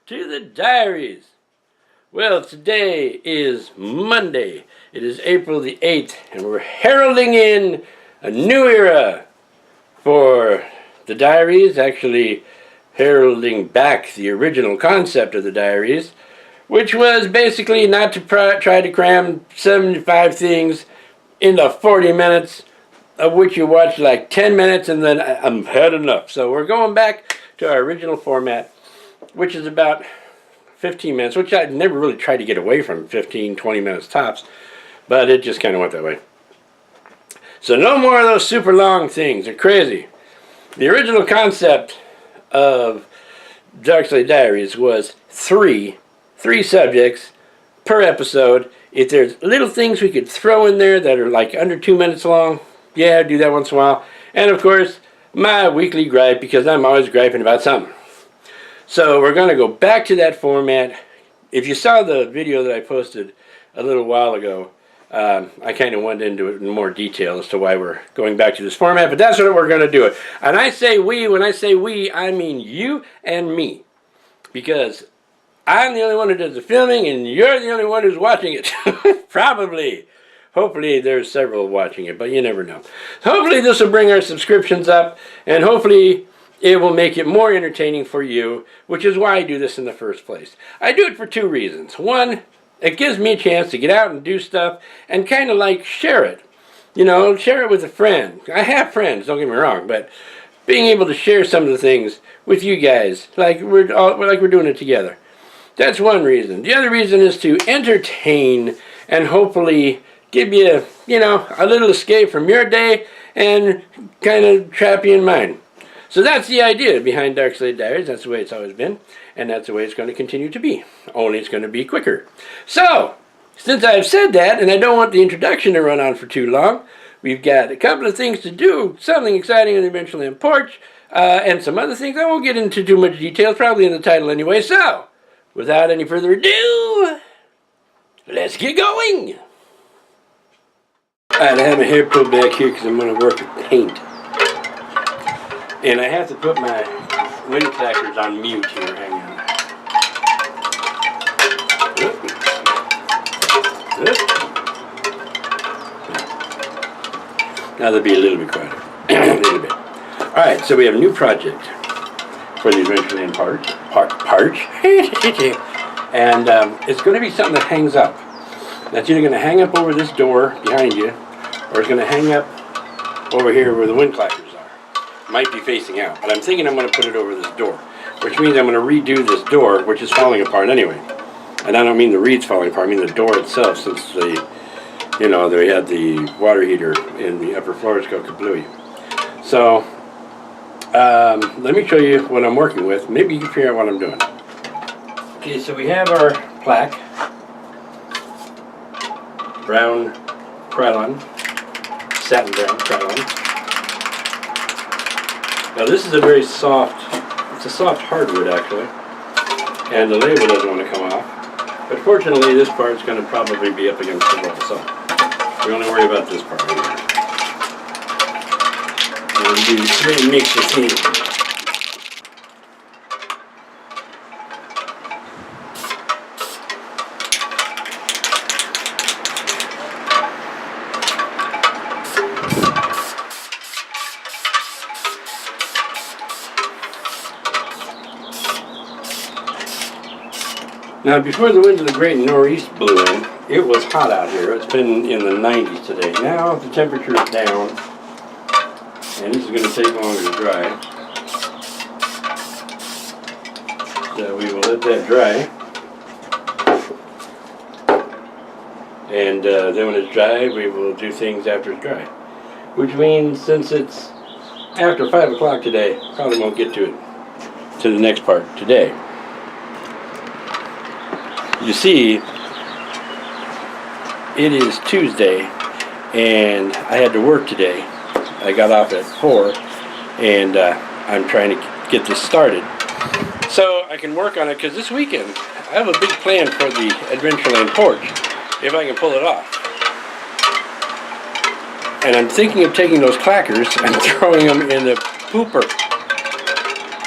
to the diaries. Well, today is Monday. It is April the 8th, and we're heralding in a new era for the diaries, actually heralding back the original concept of the diaries, which was basically not to try to cram 75 things into 40 minutes, of which you watch like 10 minutes and then I'm had enough. So we're going back to our original format, which is about 15 minutes, which I never really tried to get away from, 15, 20 minutes tops, but it just kind of went that way. So no more of those super long things. They're crazy. The original concept of Darkslade Diaries was three subjects per episode. If there's little things we could throw in there that are like under 2 minutes long, yeah, do that once in a while. And of course, my weekly gripe, because I'm always griping about something. So we're going to go back to that format. If you saw the video that I posted a little while ago, I kind of went into it in more detail as to why we're going back to this format, but that's what we're going to do it. And I say we, when I say we, I mean you and me. Because I'm the only one who does the filming, and you're the only one who's watching it. Probably. Hopefully there's several watching it, but you never know. Hopefully this will bring our subscriptions up, and hopefully it will make it more entertaining for you, which is why I do this in the first place. I do it for two reasons. One, it gives me a chance to get out and do stuff and kind of like share it. You know, share it with a friend. I have friends, don't get me wrong, but being able to share some of the things with you guys, like we're doing it together. That's one reason. The other reason is to entertain and hopefully give you, a little escape from your day and kind of trap you in mine. So that's the idea behind Darkslade Diaries. That's the way it's always been, and that's the way it's going to continue to be. Only it's going to be quicker. So, since I've said that, and I don't want the introduction to run on for too long, we've got a couple of things to do, something exciting on the Adventureland porch, and some other things. I won't get into too much detail, probably in the title anyway. So, without any further ado, let's get going! Alright, I have my hair pulled back here because I'm going to work with paint. And I have to put my wind clackers on mute here. Hang on. Now they'll be a little bit quieter. A little bit. Alright, so we have a new project for the Adventureland Parch. And it's going to be something that hangs up. That's either going to hang up over this door behind you, or it's going to hang up over here where the wind clackers are. Might be facing out, but I'm thinking I'm going to put it over this door, which means I'm going to redo this door, which is falling apart anyway. And I don't mean the reeds falling apart, I mean the door itself, since they had the water heater in the upper floors go kablooey. So, let me show you what I'm working with. Maybe you can figure out what I'm doing. Okay, so we have our plaque, brown Krylon, satin brown Krylon. Now this is a very soft, it's a soft hardwood actually, and the label doesn't want to come off. But fortunately this part's going to probably be up against the wall, so we only worry about this part right here. And we'll do 3 mixes here. Now, before the winds of the great northeast blew in, it was hot out here. It's been in the 90s today. Now the temperature is down, and this is going to take longer to dry. So we will let that dry. And then when it's dry, we will do things after it's dry. Which means, since it's after 5 o'clock today, probably won't get to the next part today. You see, it is Tuesday, and I had to work today. I got off at 4, and I'm trying to get this started so I can work on it, because this weekend I have a big plan for the Adventureland porch, if I can pull it off. And I'm thinking of taking those clackers and throwing them in the pooper.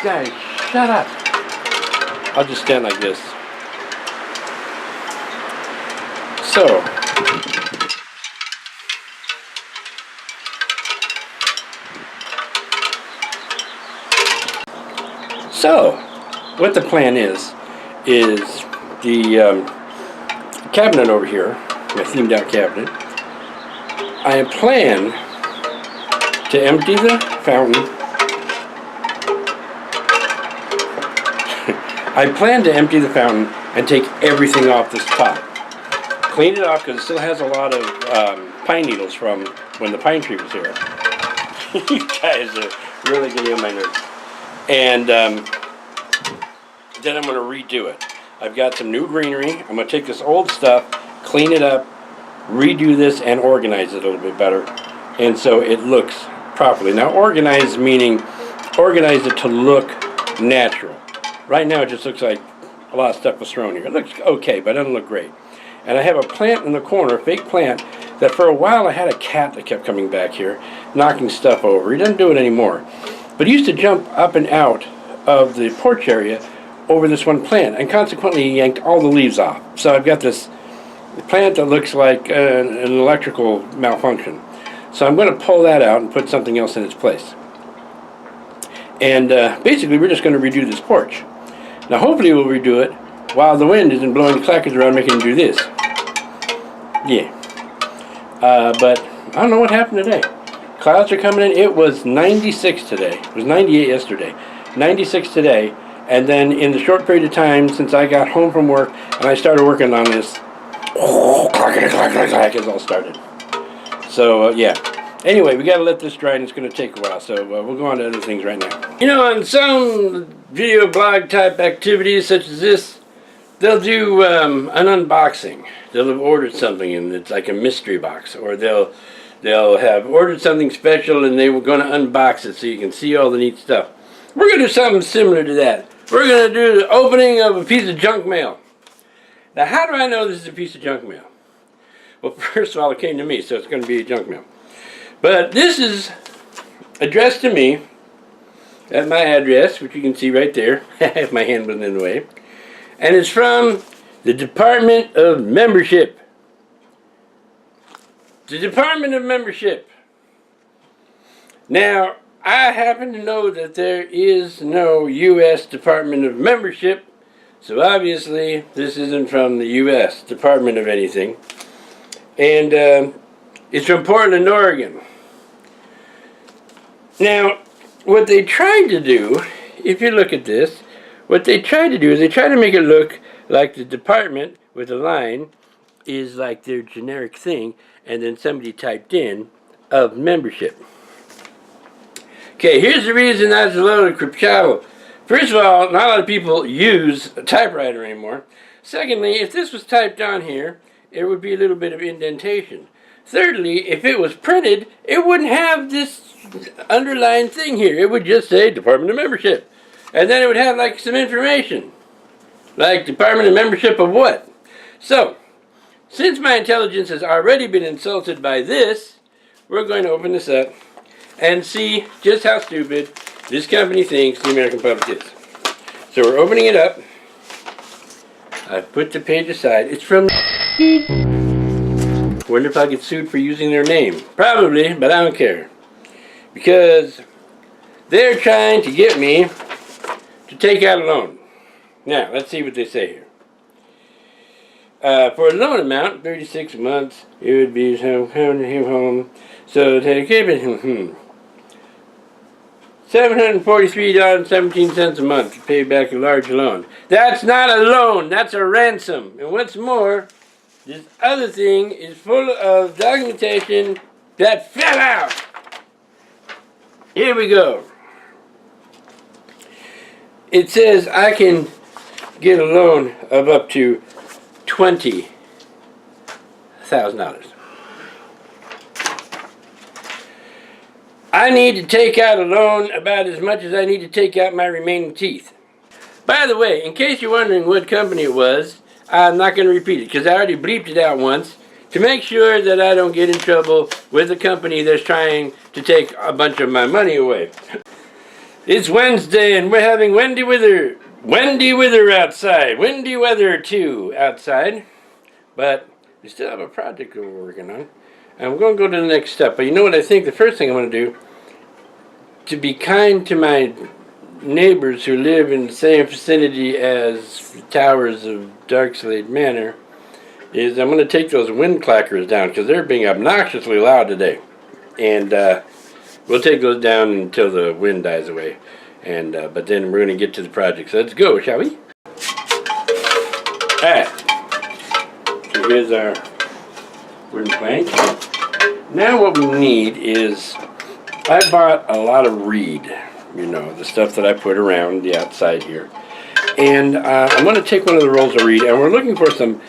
Guys, shut up. I'll just stand like this. So, what the plan is the cabinet over here, my themed out cabinet. I plan to empty the fountain. I plan to empty the fountain and take everything off this top. Clean it off because it still has a lot of pine needles from when the pine tree was here. You guys are really getting on my nerves. And then I'm going to redo it. I've got some new greenery. I'm going to take this old stuff, clean it up, redo this, and organize it a little bit better. And so it looks properly. Now, organize meaning organize it to look natural. Right now, it just looks like a lot of stuff was thrown here. It looks okay, but it doesn't look great. And I have a plant in the corner, a fake plant, that for a while I had a cat that kept coming back here, knocking stuff over. He doesn't do it anymore. But he used to jump up and out of the porch area over this one plant, and consequently he yanked all the leaves off. So I've got this plant that looks like an electrical malfunction. So I'm going to pull that out and put something else in its place. And basically we're just going to redo this porch. Now hopefully we'll redo it while the wind isn't blowing the clackers around making it do this. Yeah. But I don't know what happened today. Clouds are coming in. It was 96 today. It was 98 yesterday. 96 today. And then in the short period of time since I got home from work and I started working on this, clack, it all started. So, yeah. Anyway, we got to let this dry and it's going to take a while. So we'll go on to other things right now. You know, on some video blog type activities such as this, they'll do an unboxing. They'll have ordered something and it's like a mystery box. Or they'll have ordered something special and they were going to unbox it so you can see all the neat stuff. We're going to do something similar to that. We're going to do the opening of a piece of junk mail. Now, how do I know this is a piece of junk mail? Well, first of all, it came to me, so it's going to be a junk mail. But this is addressed to me at my address, which you can see right there, if my hand wasn't in the way. And it's from the Department of Membership. The Department of Membership. Now, I happen to know that there is no U.S. Department of Membership, so obviously this isn't from the U.S. Department of anything. And it's from Portland, Oregon. Now, what they tried to do, if you look at this, what they tried to do is they tried to make it look like the department with a line is like their generic thing, and then somebody typed in of membership. Okay, here's the reason that's a load of crapshovel. First of all, not a lot of people use a typewriter anymore. Secondly, if this was typed on here, it would be a little bit of indentation. Thirdly, if it was printed, it wouldn't have this underlined thing here. It would just say Department of Membership. And then it would have like some information. Like Department of Membership of what? So, since my intelligence has already been insulted by this, we're going to open this up and see just how stupid this company thinks the American public is. So we're opening it up. I put the page aside. It's from... Wonder if I'll get sued for using their name. Probably, but I don't care. Because they're trying to get me to take out a loan. Now, let's see what they say here. For a loan amount, 36 months, it would be home. So take it. $743.17 a month to pay back a large loan. That's not a loan, that's a ransom. And what's more, this other thing is full of documentation that fell out. Here we go. It says I can get a loan of up to $20,000. I need to take out a loan about as much as I need to take out my remaining teeth. By the way, in case you're wondering what company it was, I'm not going to repeat it because I already bleeped it out once to make sure that I don't get in trouble with the company that's trying to take a bunch of my money away. It's Wednesday and we're having Wendy with her windy weather outside. Windy weather too outside. But we still have a project that we're working on. And we're going to go to the next step. But you know what I think the first thing I'm going to do, to be kind to my neighbors who live in the same vicinity as the towers of Darkslade Manor, is I'm going to take those wind clackers down because they're being obnoxiously loud today. And we'll take those down until the wind dies away. And but then we're going to get to the project. So let's go, shall we? Alright. So here's our wooden plank. Now what we need is, I bought a lot of reed. You know, the stuff that I put around the outside here. And I'm going to take one of the rolls of reed, and we're looking for some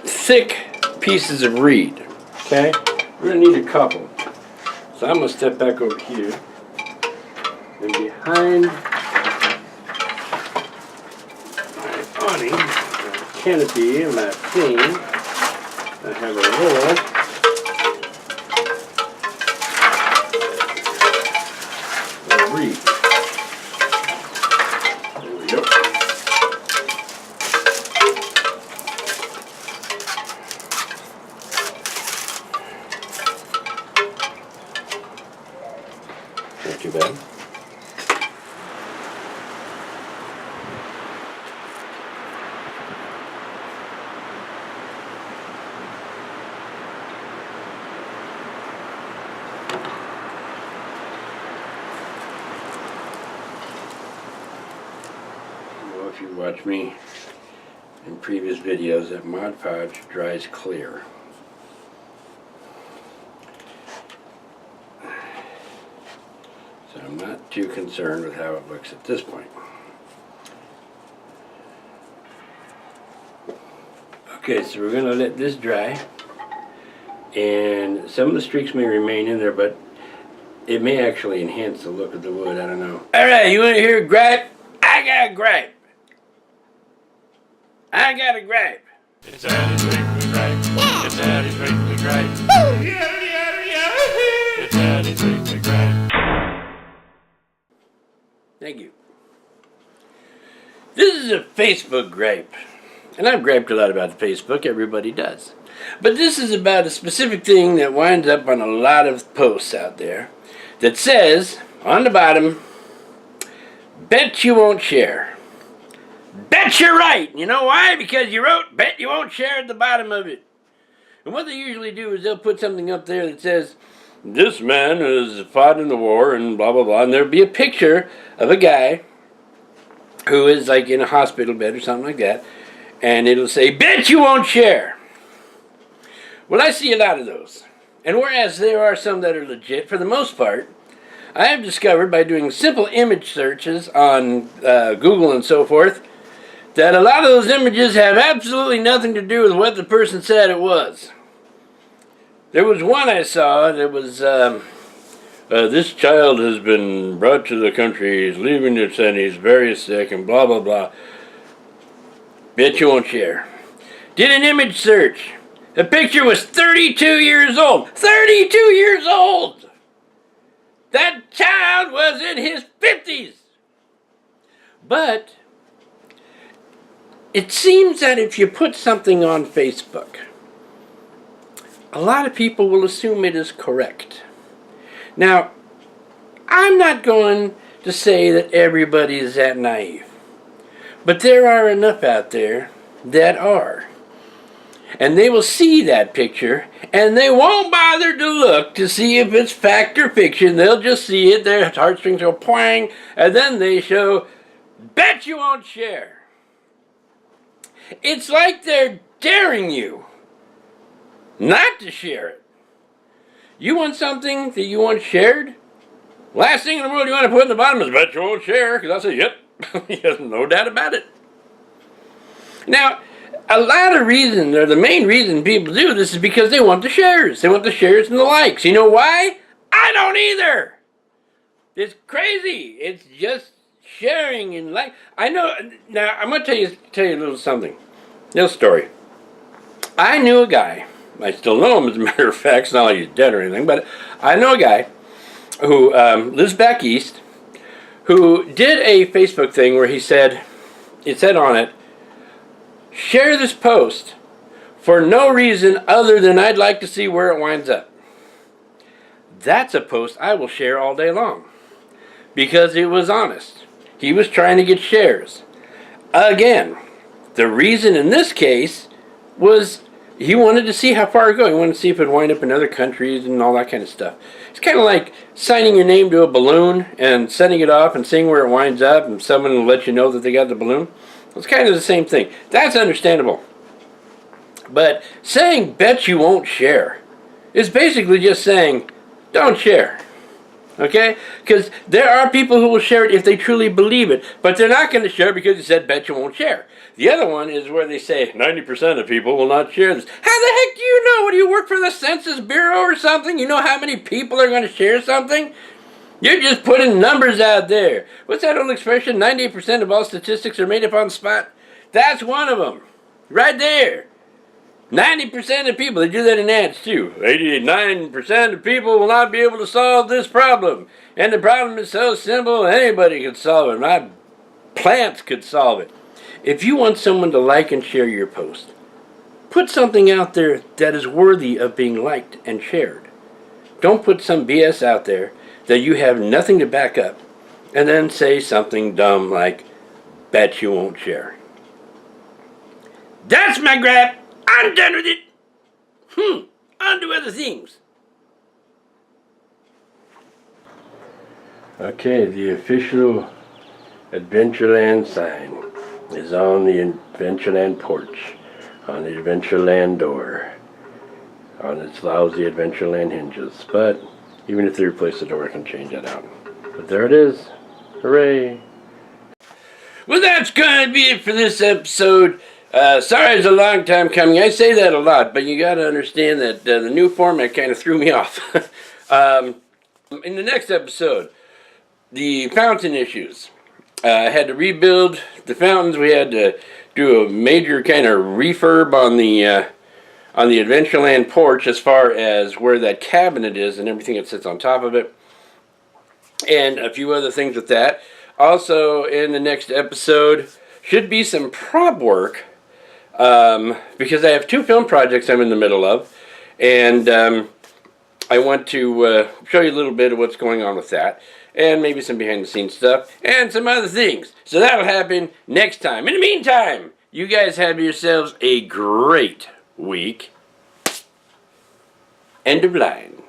thick pieces of reed. Okay? We're going to need a couple. So I'm going to step back over here. And behind my awning, my canopy, and my thing, I have a roll of reed. There we go. Not too bad. If you watch me in previous videos, that Mod Podge dries clear. So I'm not too concerned with how it looks at this point. Okay, so we're going to let this dry. And some of the streaks may remain in there, but it may actually enhance the look of the wood. I don't know. Alright, you want to hear a gripe? I got a gripe. I got a gripe. It's a twinkly gripe. Yeah. It's a twinkly gripe. It's a twinkly gripe. Thank you. This is a Facebook gripe. And I've griped a lot about Facebook. Everybody does. But this is about a specific thing that winds up on a lot of posts out there that says, on the bottom, bet you won't share. Bet you're right. You know why? Because you wrote, bet you won't share at the bottom of it. And what they usually do is they'll put something up there that says, this man has fought in the war and blah, blah, blah. And there'll be a picture of a guy who is like in a hospital bed or something like that. And it'll say, bet you won't share. Well, I see a lot of those. And whereas there are some that are legit, for the most part, I have discovered by doing simple image searches on Google and so forth, that a lot of those images have absolutely nothing to do with what the person said it was. There was one I saw that was, this child has been brought to the country, he's leaving it and he's very sick and blah, blah, blah. Bet you won't share. Did an image search. The picture was 32 years old. 32 years old! That child was in his 50s! But it seems that if you put something on Facebook, a lot of people will assume it is correct. Now, I'm not going to say that everybody is that naive, but there are enough out there that are. And they will see that picture, and they won't bother to look to see if it's fact or fiction. They'll just see it, their heartstrings go poing, and then they show, bet you won't share. It's like they're daring you not to share it. You want something that you want shared? Last thing in the world you want to put in the bottom is bet you won't share, because I'll say, yep, there's no doubt about it. Now, a lot of reasons, or the main reason people do this is because they want the shares. They want the shares and the likes. You know why? I don't either. It's crazy. It's just sharing and like. I know. Now I'm going to tell you a little something. Little story. I knew a guy. I still know him, as a matter of fact. It's not like he's dead or anything, but I know a guy who lives back east, who did a Facebook thing where he said, it said on it, share this post for no reason other than I'd like to see where it winds up. That's a post I will share all day long because it was honest. He was trying to get shares. Again, the reason in this case was he wanted to see how far it would go. He wanted to see if it would wind up in other countries and all that kind of stuff. It's kind of like signing your name to a balloon and setting it off and seeing where it winds up and someone will let you know that they got the balloon. It's kind of the same thing. That's understandable. But saying bet you won't share is basically just saying don't share. Okay? Because there are people who will share it if they truly believe it, but they're not going to share because you said bet you won't share. The other one is where they say 90% of people will not share this. How the heck do you know? What, do you work for the Census Bureau or something? You know how many people are going to share something? You're just putting numbers out there. What's that old expression? 98% of all statistics are made up on the spot. That's one of them. Right there. 90% of people, they do that in ads too. 89% of people will not be able to solve this problem. And the problem is so simple, anybody could solve it. My plants could solve it. If you want someone to like and share your post, put something out there that is worthy of being liked and shared. Don't put some BS out there that you have nothing to back up and then say something dumb like, bet you won't share. That's my grab. I'm done with it. On to other things. Okay, the official Adventureland sign is on the Adventureland porch, on the Adventureland door, on its lousy Adventureland hinges. But even if they replace the door, I can change that out. But there it is. Hooray. Well, that's going to be it for this episode. Sorry it's a long time coming. I say that a lot, but you got to understand that the new format kind of threw me off. In the next episode, the fountain issues. I had to rebuild the fountains. We had to do a major kind of refurb on the Adventureland porch as far as where that cabinet is and everything that sits on top of it. And a few other things with that. Also, in the next episode, should be some prop work. Because I have two film projects I'm in the middle of, and I want to show you a little bit of what's going on with that, and maybe some behind-the-scenes stuff, and some other things. So that'll happen next time. In the meantime, you guys have yourselves a great week. End of line.